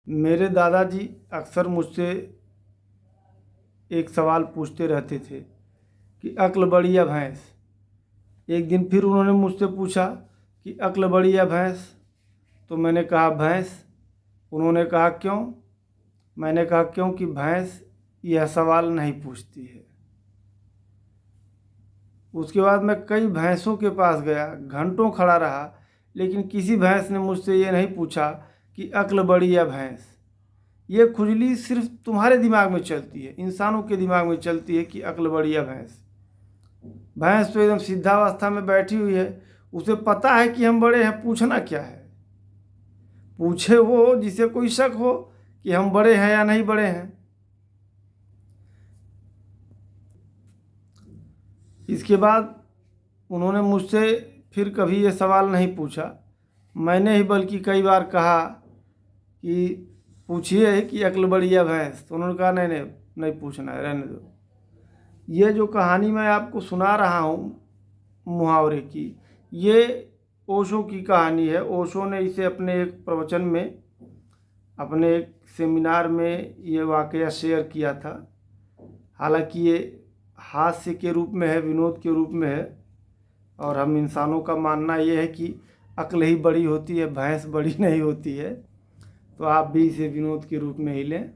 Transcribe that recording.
मेरे दादाजी अक्सर मुझसे एक सवाल पूछते रहते थे कि अक्ल बड़ी या भैंस। एक दिन फिर उन्होंने मुझसे पूछा कि अक्ल बड़ी या भैंस। तो मैंने कहा भैंस। उन्होंने कहा क्यों? मैंने कहा क्योंकि भैंस यह सवाल नहीं पूछती है। उसके बाद मैं कई भैंसों के पास गया, घंटों खड़ा रहा, लेकिन किसी भैंस ने मुझसे ये नहीं पूछा कि अक्ल बड़ी या भैंस। ये खुजली सिर्फ तुम्हारे दिमाग में चलती है, इंसानों के दिमाग में चलती है कि अक्ल बड़ी या भैंस। भैंस तो एकदम सिद्धावस्था में बैठी हुई है, उसे पता है कि हम बड़े हैं, पूछना क्या है। पूछे वो जिसे कोई शक हो कि हम बड़े हैं या नहीं बड़े हैं। इसके बाद उन्होंने मुझसे फिर कभी ये सवाल नहीं पूछा। मैंने ही बल्कि कई बार कहा कि पूछिए कि अक्ल बड़ी या भैंस। तो उन्होंने कहा नहीं नहीं नहीं पूछना है, रहने दो। ये जो कहानी मैं आपको सुना रहा हूँ मुहावरे की, ये ओशो की कहानी है। ओशो ने इसे अपने एक प्रवचन में, अपने एक सेमिनार में ये वाकया शेयर किया था। हालांकि ये हास्य के रूप में है, विनोद के रूप में है, और हम इंसानों का मानना ये है कि अक्ल ही बड़ी होती है, भैंस बड़ी नहीं होती है। तो आप भी इसे विनोद के रूप में ही लें।